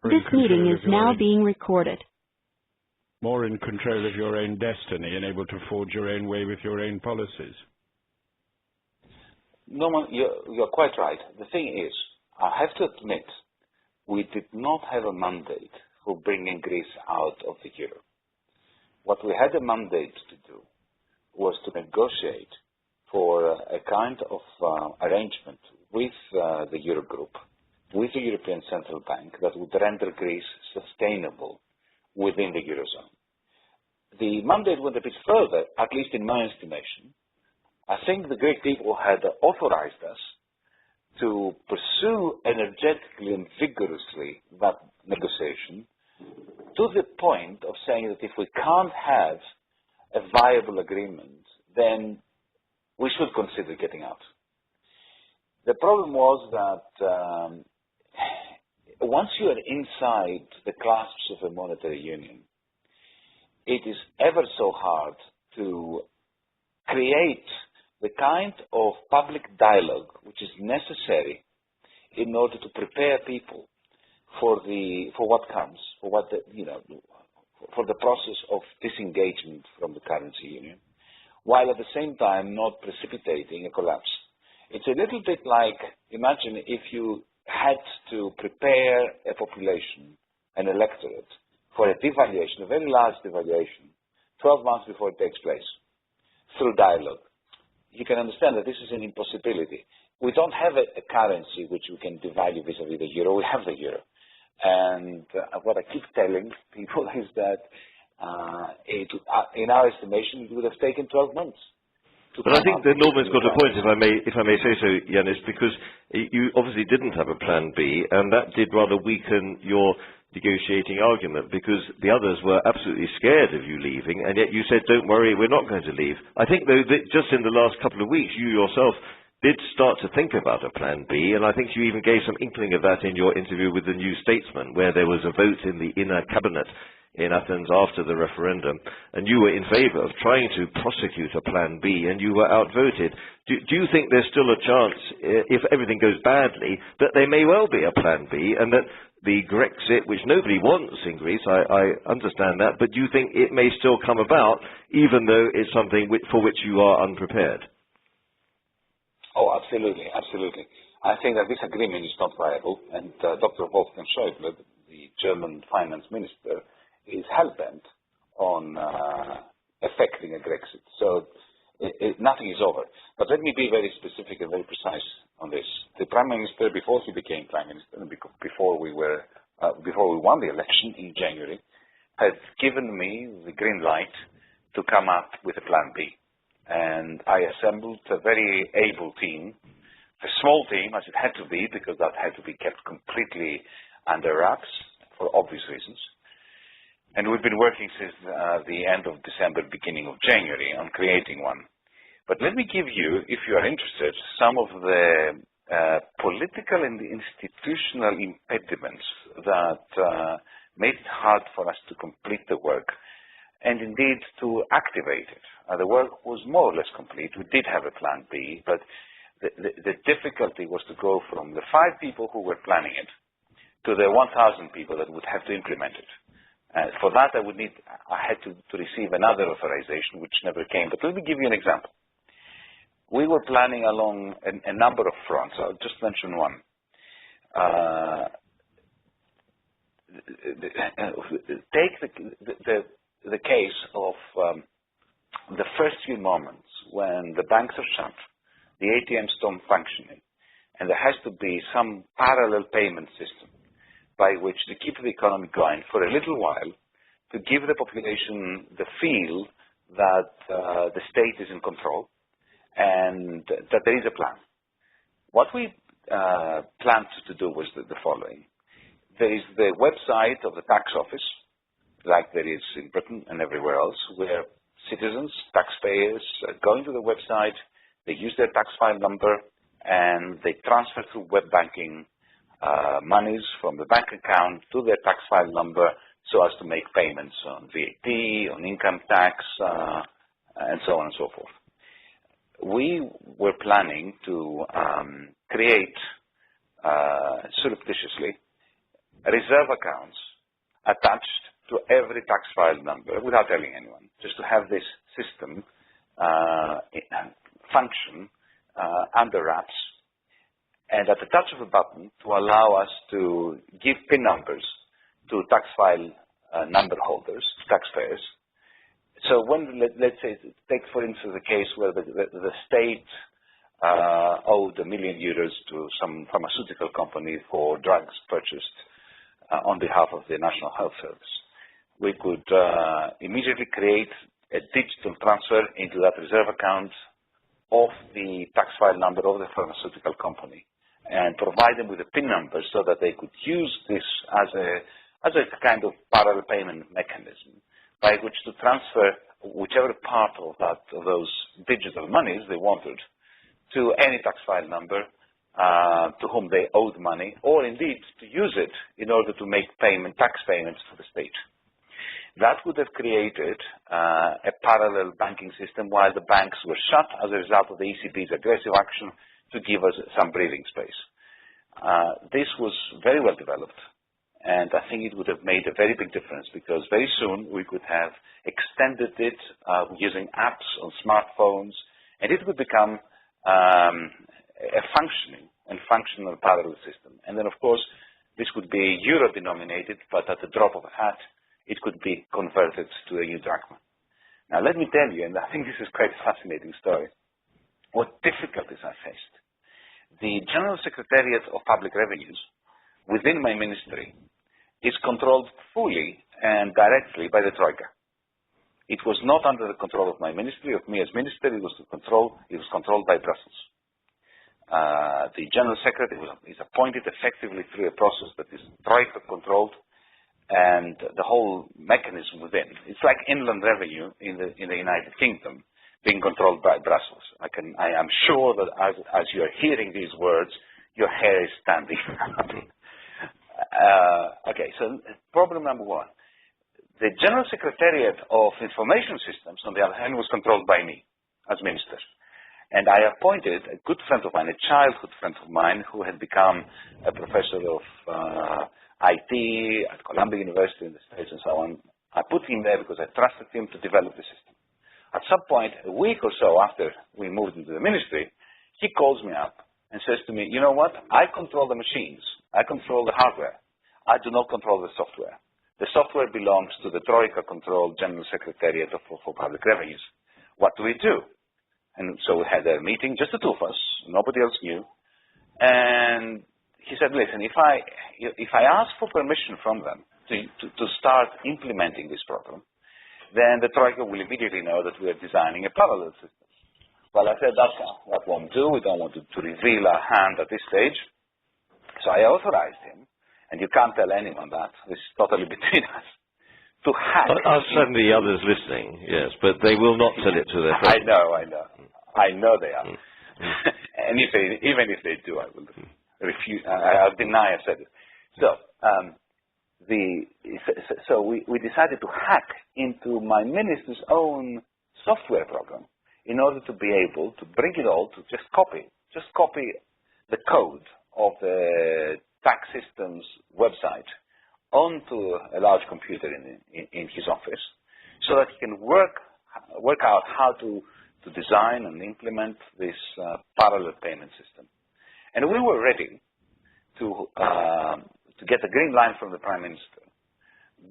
This meeting is now being recorded. More in control of your own destiny and able to forge your own way with your own policies. Norman, you're quite right. The thing is, I have to admit, we did not have a mandate for bringing Greece out of the euro. What we had a mandate to do was to negotiate for a kind of arrangement with the Eurogroup, with the European Central Bank, that would render Greece sustainable within the Eurozone. The mandate went a bit further, at least in my estimation. I think the Greek people had authorized us to pursue energetically and vigorously that negotiation to the point of saying that if we can't have a viable agreement, then we should consider getting out. The problem was that once you are inside the clasps of a monetary union, it is ever so hard to create the kind of public dialogue which is necessary in order to prepare people for what comes, for the process of disengagement from the currency union, while at the same time not precipitating a collapse. It's a little bit like, imagine if you had to prepare a population, an electorate, for a devaluation, a very large devaluation, 12 months before it takes place, through dialogue. You can understand that this is an impossibility. We don't have a currency which we can devalue vis-à-vis the euro. We have the euro. And what I keep telling people is that in our estimation, it would have taken 12 months. But I think that Norman's got a point, if I may say so, Yanis, because you obviously didn't have a plan B, and that did rather weaken your negotiating argument, because the others were absolutely scared of you leaving, and yet you said, don't worry, we're not going to leave. I think, though, that just in the last couple of weeks, you yourself did start to think about a plan B, and I think you even gave some inkling of that in your interview with the New Statesman, where there was a vote in the inner cabinet in Athens after the referendum, and you were in favour of trying to prosecute a plan B, and you were outvoted. Do you think there's still a chance, if everything goes badly, that there may well be a plan B, and that the Grexit, which nobody wants in Greece, I understand that, but do you think it may still come about, even though it's something for which you are unprepared? Oh, absolutely, absolutely. I think that this agreement is not viable, and Dr. Wolfgang Schäuble, the German finance minister, is hell-bent on effecting a Grexit. So nothing is over. But let me be very specific and very precise on this. The Prime Minister, before he became Prime Minister, and before we won the election in January, had given me the green light to come up with a plan B. And I assembled a very able team, a small team as it had to be, because that had to be kept completely under wraps for obvious reasons. And we've been working since the end of December, beginning of January, on creating one. But let me give you, if you are interested, some of the political and institutional impediments that made it hard for us to complete the work, and indeed to activate it. The work was more or less complete. We did have a plan B, but the difficulty was to go from the 5 people who were planning it to the 1,000 people that would have to implement it. For that, I had to receive another authorization, which never came. But let me give you an example. We were planning along a number of fronts. I'll just mention one. Take the case of the first few moments when the banks are shut, the ATMs don't functioning, and there has to be some parallel payment system by which to keep the economy going for a little while, to give the population the feel that the state is in control and that there is a plan. What we planned to do was the following. There is the website of the tax office, like there is in Britain and everywhere else, where citizens, taxpayers, go into the website, they use their tax file number, and they transfer through web banking monies from the bank account to their tax file number so as to make payments on VAT, on income tax, and so on and so forth. We were planning to create surreptitiously reserve accounts attached to every tax file number without telling anyone, just to have this system function under wraps, and at the touch of a button to allow us to give PIN numbers to tax file number holders, taxpayers. So when, let's say, take for instance a case where the state owed €1 million to some pharmaceutical company for drugs purchased on behalf of the National Health Service. We could immediately create a digital transfer into that reserve account of the tax file number of the pharmaceutical company and provide them with a PIN number so that they could use this as a kind of parallel payment mechanism by which to transfer whichever part of those digital monies they wanted to any tax file number to whom they owed money, or indeed to use it in order to make tax payments to the state. That would have created a parallel banking system while the banks were shut as a result of the ECB's aggressive action to give us some breathing space. This was very well developed, and I think it would have made a very big difference because very soon we could have extended it using apps on smartphones, and it would become a functional parallel system. And then, of course, this would be euro-denominated, but at the drop of a hat, it could be converted to a new drachma. Now, let me tell you, and I think this is quite a fascinating story, what difficulties I faced. The General Secretariat of Public Revenues within my ministry is controlled fully and directly by the Troika. It was not under the control of my ministry, of me as minister. It was controlled by Brussels. The General Secretary is appointed effectively through a process that is Troika controlled, and the whole mechanism within. It's like inland revenue in the United Kingdom being controlled by Brussels. I am sure that as you are hearing these words, your hair is standing up. Okay, so problem number one. The General Secretariat of Information Systems, on the other hand, was controlled by me as minister. And I appointed a good friend of mine, a childhood friend of mine, who had become a professor of IT at Columbia University in the States and so on. I put him there because I trusted him to develop the system. At some point, a week or so after we moved into the ministry, he calls me up and says to me, you know what, I control the machines. I control the hardware. I do not control the software. The software belongs to the Troika-controlled General Secretariat for Public Revenues. What do we do? And so we had a meeting, just the two of us, nobody else knew. And he said, listen, if I ask for permission from them to start implementing this program, then the Troika will immediately know that we are designing a parallel system. Well, I said, that won't do. We don't want to reveal our hand at this stage. So I authorized him, and you can't tell anyone that. This is totally between us. To hack. I'll send the others listening, yes, but they will not tell it to their friends. I know they are. And even if they do, I will refuse. I'll deny I said it. So we decided to hack into my minister's own software program in order to be able to bring it all to just copy the code of the tax system's website onto a large computer in his office, so that he can work out how to design and implement this parallel payment system. And we were ready to get a green line from the Prime Minister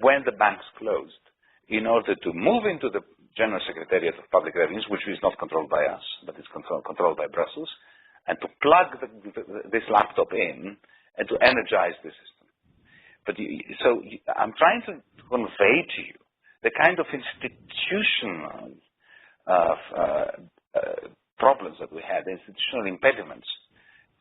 when the banks closed in order to move into the General Secretariat of Public Revenues, which is not controlled by us, but it's controlled by Brussels, and to plug this laptop in and to energize the system. But I'm trying to convey to you the kind of institutional problems that we had, institutional impediments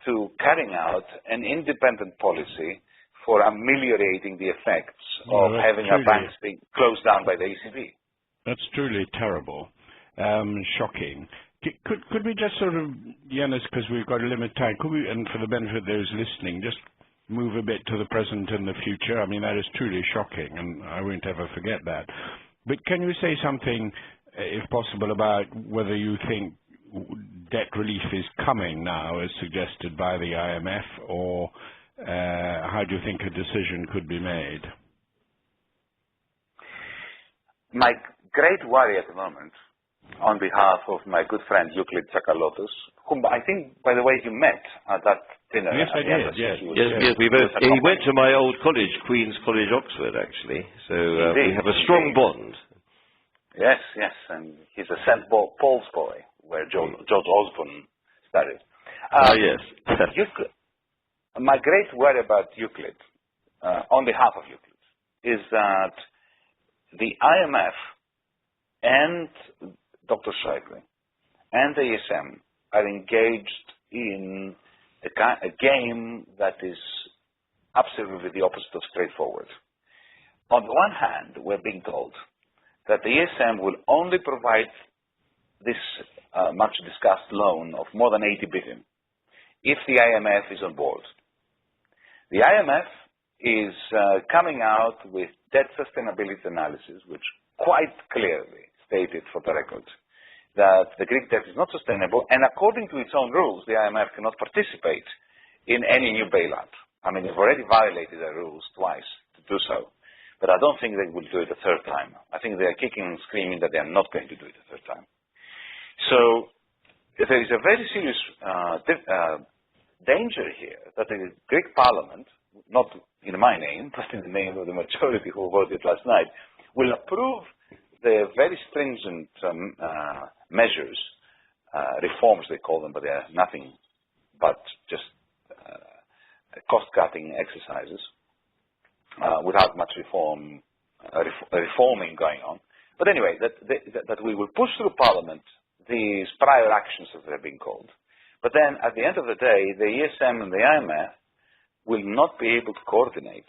to carrying out an independent policy for ameliorating the effects of having our banks being closed down by the ECB. That's truly terrible, shocking. Could we just sort of, Yanis, because we've got a limited time, could we, and for the benefit of those listening, just move a bit to the present and the future? I mean, that is truly shocking, and I won't ever forget that. But can you say something, if possible, about whether you think debt relief is coming now, as suggested by the IMF, or how do you think a decision could be made? My great worry at the moment, on behalf of my good friend Euclid Tsakalotos, whom I think, by the way, you met at that dinner. Yes, I did. Yes, we both. He went to my old college, Queen's College, Oxford, actually. So we have a strong bond. Yes, and he's a St. Paul's boy, where George Osborne studied. Yes. My great worry about Euclid, on behalf of Euclid, is that the IMF and Dr. Schäuble and the ESM are engaged in a game that is absolutely the opposite of straightforward. On the one hand, we're being told that the ESM will only provide this much discussed loan of more than 80 billion if the IMF is on board. The IMF is coming out with debt sustainability analysis, which quite clearly stated for the record that the Greek debt is not sustainable, and according to its own rules, the IMF cannot participate in any new bailout. I mean, they've already violated their rules twice to do so, but I don't think they will do it a third time. I think they are kicking and screaming that they are not going to do it a third time. So there is a very serious danger here that the Greek Parliament, not in my name, but in the name of the majority who voted last night, will approve the very stringent measures, reforms they call them, but they are nothing but just cost-cutting exercises without much reforming going on. But anyway, that we will push through Parliament these prior actions as they're being called. But then at the end of the day, the ESM and the IMF will not be able to coordinate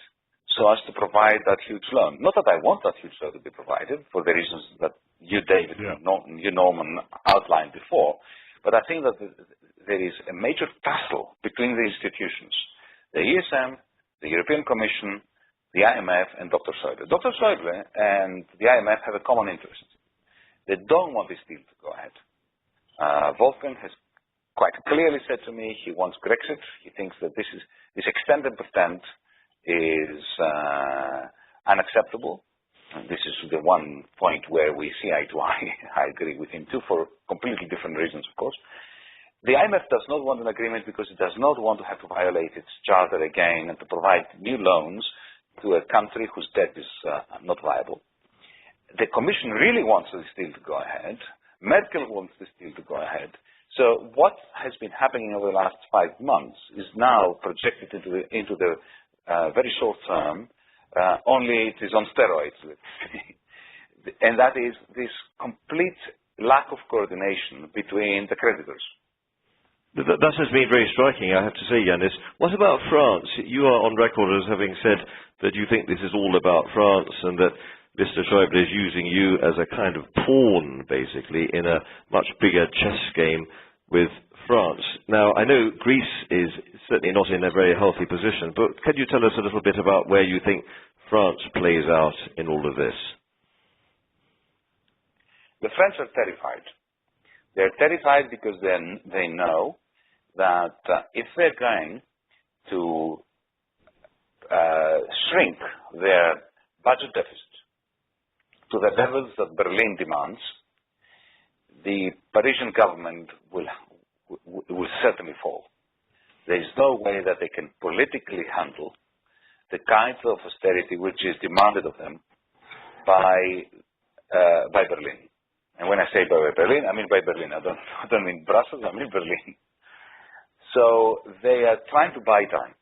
so as to provide that huge loan. Not that I want that huge loan to be provided for the reasons that you, David, you, Norman, outlined before, but I think that there is a major tussle between the institutions, the ESM, the European Commission, the IMF, and Dr. Schäuble. Dr. Schäuble and the IMF have a common interest. They don't want this deal to go ahead. Wolfgang has quite clearly said to me he wants Grexit. He thinks that this extend and pretend is unacceptable. And this is the one point where we see eye to eye. I agree with him too, for completely different reasons, of course. The IMF does not want an agreement because it does not want to have to violate its charter again and to provide new loans to a country whose debt is not viable. The Commission really wants this deal to go ahead. Merkel wants this deal to go ahead. So what has been happening over the last 5 months is now projected into the very short term, only it is on steroids. And that is this complete lack of coordination between the creditors. That has been very striking, I have to say, Yanis. What about France? You are on record as having said that you think this is all about France and that Mr. Schäuble is using you as a kind of pawn, basically, in a much bigger chess game with France. Now, I know Greece is certainly not in a very healthy position, but can you tell us a little bit about where you think France plays out in all of this? The French are terrified. They're terrified because they know that if they're going to shrink their budget deficit to the levels that Berlin demands, the Parisian government will certainly fall. There is no way that they can politically handle the kinds of austerity which is demanded of them by Berlin. And when I say by Berlin, I mean by Berlin. I don't mean Brussels, I mean Berlin. So they are trying to buy time.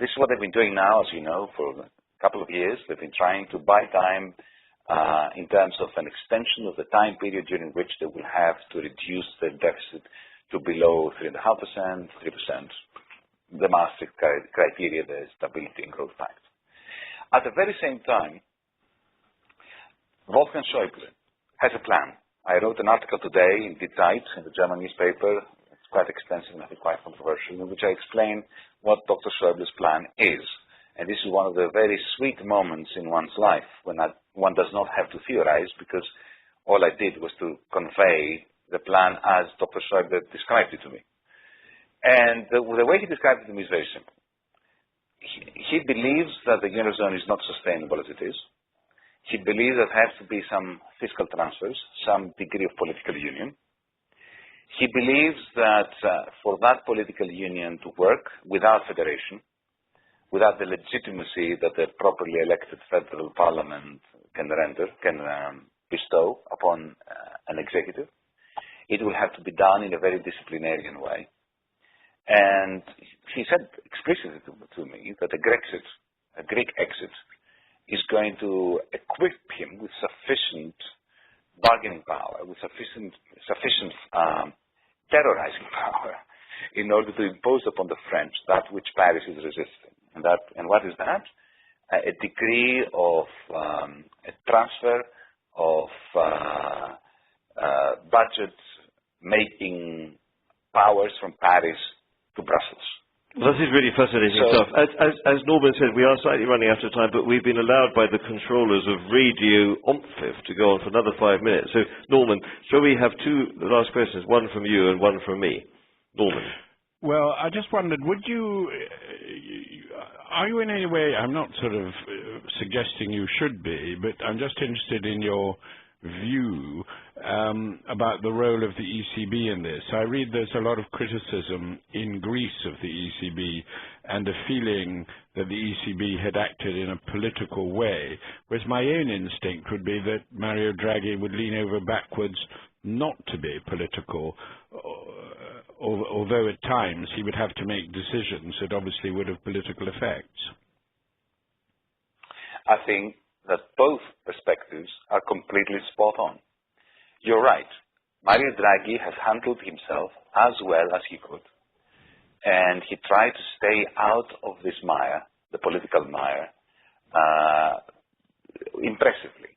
This is what they've been doing now, as you know, for a couple of years. They've been trying to buy time in terms of an extension of the time period during which they will have to reduce their deficit to below 3.5%, 3%, the Maastricht criteria, the Stability and Growth Pact. At the very same time, Wolfgang Schäuble has a plan. I wrote an article today in Die Zeit, in the German newspaper. It's quite extensive and I think quite controversial, in which I explain what Dr. Schäuble's plan is. And this is one of the very sweet moments in one's life when one does not have to theorize, because all I did was to convey the plan as Dr. Schäuble described it to me. And the way he described it to me is very simple. he believes that the Eurozone is not sustainable as it is. He believes that there has to be some fiscal transfers, some degree of political union. He believes that for that political union to work without federation, without the legitimacy that a properly elected federal parliament can bestow upon an executive, it will have to be done in a very disciplinarian way. And he said explicitly to me that a Greek exit, is going to equip him with sufficient bargaining power, with sufficient terrorizing power in order to impose upon the French that which Paris is resisting. And what is that? A degree of a transfer of budget-making powers from Paris to Brussels. Well, this is really fascinating stuff. As Norman said, we are slightly running out of time, but we've been allowed by the controllers of Radio OMFIF to go on for another 5 minutes. So, Norman, shall we have two last questions, one from you and one from me? Norman. Well, I just wondered, are you in any way, I'm not sort of suggesting you should be, but I'm just interested in your view about the role of the ECB in this. I read there's a lot of criticism in Greece of the ECB and a feeling that the ECB had acted in a political way, whereas my own instinct would be that Mario Draghi would lean over backwards not to be political, although at times he would have to make decisions that obviously would have political effects. I think that both perspectives are completely spot on. You're right. Mario Draghi has handled himself as well as he could, and he tried to stay out of this mire, the political mire, impressively.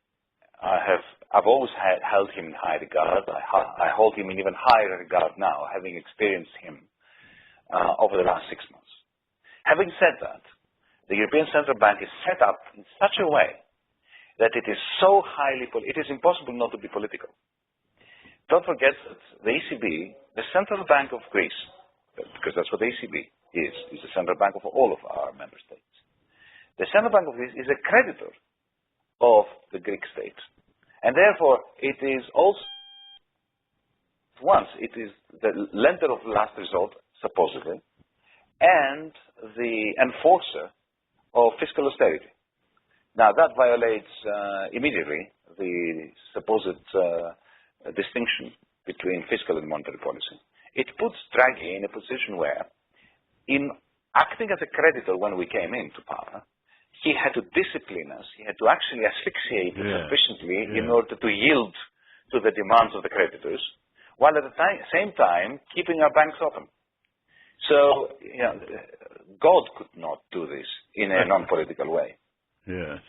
I've always held him in high regard. I hold him in even higher regard now, having experienced him over the last 6 months. Having said that, the European Central Bank is set up in such a way that it is so it is impossible not to be political. Don't forget that the ECB, the Central Bank of Greece, because that's what the ECB is the Central Bank of all of our member states. The Central Bank of Greece is a creditor of the Greek state. And therefore, it is also, it is the lender of last resort, supposedly, and the enforcer of fiscal austerity. Now, that violates immediately the supposed distinction between fiscal and monetary policy. It puts Draghi in a position where, in acting as a creditor when we came into power, he had to discipline us. He had to actually asphyxiate sufficiently in order to yield to the demands of the creditors, while at the same time keeping our banks open. So, God could not do this in a non-political way. Yes.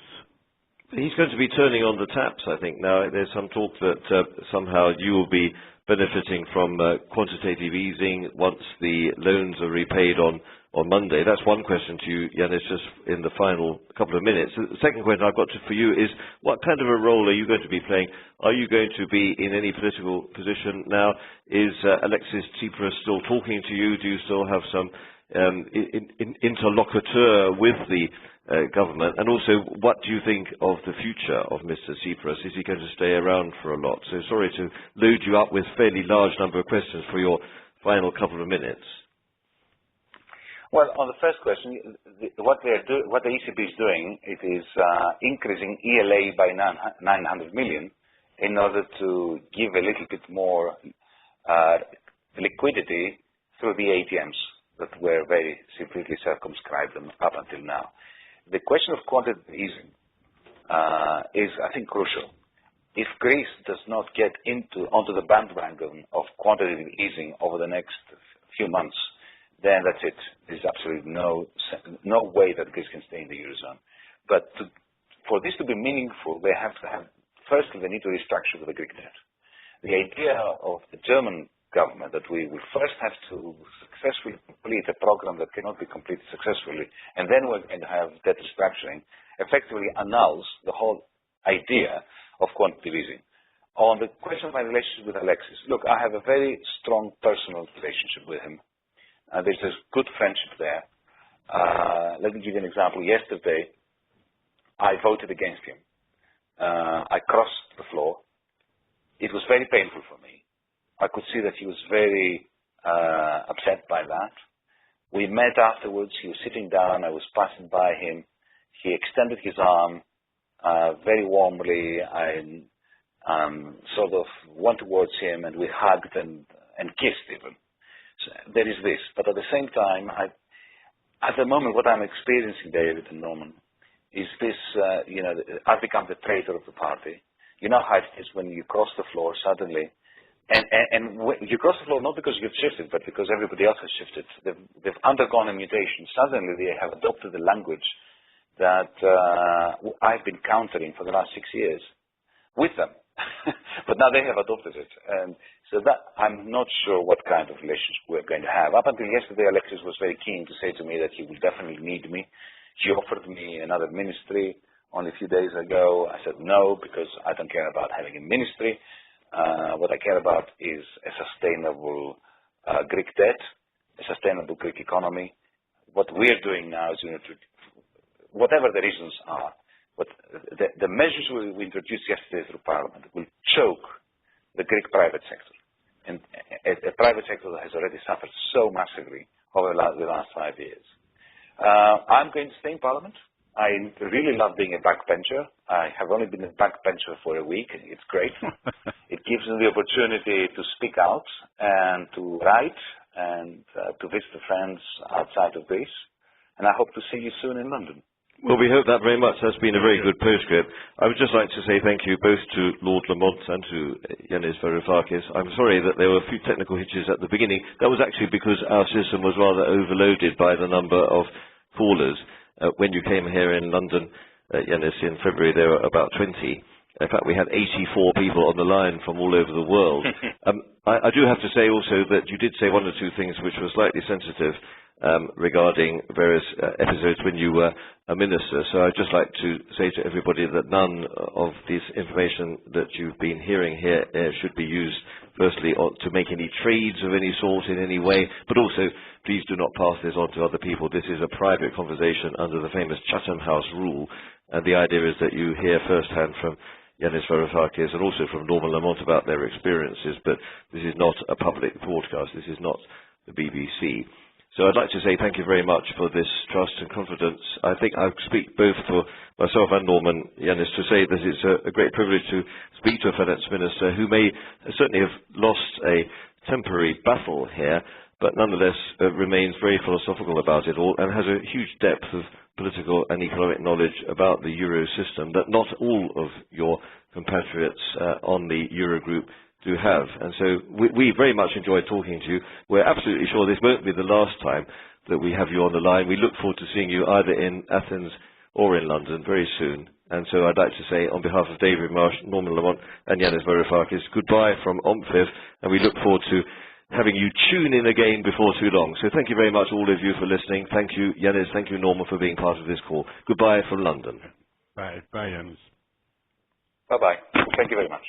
He's going to be turning on the taps, I think. Now, there's some talk that somehow you will be benefiting from quantitative easing once the loans are repaid on Monday. That's one question to you, Yanis, just in the final couple of minutes. The second question I've got for you is, what kind of a role are you going to be playing? Are you going to be in any political position now? Is Alexis Tsipras still talking to you? Do you still have some interlocuteur with the government? And also, what do you think of the future of Mr. Tsipras? Is he going to stay around for a lot? So sorry to load you up with a fairly large number of questions for your final couple of minutes. Well, on the first question, what the ECB is doing, it is increasing ELA by 900 million in order to give a little bit more liquidity through the ATMs that were very severely circumscribed up until now. The question of quantitative easing is, I think, crucial. If Greece does not get onto the bandwagon of quantitative easing over the next few months, then that's it. There's absolutely no way that Greece can stay in the Eurozone. But for this to be meaningful, they have to have, firstly, they need to restructure the Greek debt. The idea of the German government that we will first have to successfully complete a program that cannot be completed successfully, and then we're going to have debt restructuring, effectively annuls the whole idea of quantitative easing. On the question of my relationship with Alexis, look, I have a very strong personal relationship with him. There's a good friendship there. Let me give you an example. Yesterday, I voted against him. I crossed the floor. It was very painful for me. I could see that he was very upset by that. We met afterwards. He was sitting down. I was passing by him. He extended his arm very warmly. I sort of went towards him, and we hugged and kissed even. So there is this. But at the same time, at the moment, what I'm experiencing, David and Norman, is this, I've become the traitor of the party. You know how it is when you cross the floor suddenly. And you cross the floor not because you've shifted, but because everybody else has shifted. They've undergone a mutation. Suddenly they have adopted the language that I've been countering for the last 6 years with them. But now they have adopted it. And so that I'm not sure what kind of relationship we're going to have. Up until yesterday, Alexis was very keen to say to me that he will definitely need me. He offered me another ministry only a few days ago. I said no, because I don't care about having a ministry. What I care about is a sustainable Greek debt, a sustainable Greek economy. What we're doing now is, whatever the reasons are, the measures we introduced yesterday through Parliament will choke the Greek private sector, and a private sector that has already suffered so massively over the last 5 years. I'm going to stay in Parliament. I really love being a backbencher. I have only been a backbencher for a week. It's great. It gives me the opportunity to speak out and to write and to visit friends outside of Greece. And I hope to see you soon in London. Well, we hope that very much. That's been a very good postscript. I would just like to say thank you both to Lord Lamont and to Yanis Varoufakis. I'm sorry that there were a few technical hitches at the beginning. That was actually because our system was rather overloaded by the number of callers. When you came here in London, Yanis, in February, there were about 20. In fact, we had 84 people on the line from all over the world. I do have to say also that you did say one or two things which were slightly sensitive regarding various episodes when you were a minister. So I'd just like to say to everybody that none of this information that you've been hearing here should be used, firstly, to make any trades of any sort in any way, but also please do not pass this on to other people. This is a private conversation under the famous Chatham House rule, and the idea is that you hear firsthand from Yanis Varoufakis and also from Norman Lamont about their experiences, but this is not a public broadcast. This is not the BBC. So I'd like to say thank you very much for this trust and confidence. I think I speak both for myself and Norman, Yanis, to say that it's a great privilege to speak to a finance minister who may certainly have lost a temporary battle here, but nonetheless remains very philosophical about it all and has a huge depth of political and economic knowledge about the Euro system that not all of your compatriots on the Eurogroup do have. And so we very much enjoyed talking to you. We're absolutely sure this won't be the last time that we have you on the line. We look forward to seeing you either in Athens or in London very soon. And so I'd like to say, on behalf of David Marsh, Norman Lamont and Yanis Varoufakis, goodbye from OMFIF, and we look forward to having you tune in again before too long. So thank you very much, all of you, for listening. Thank you, Yanis. Thank you, Norman, for being part of this call. Goodbye from London. Bye, Yanis. Bye-bye. Thank you very much.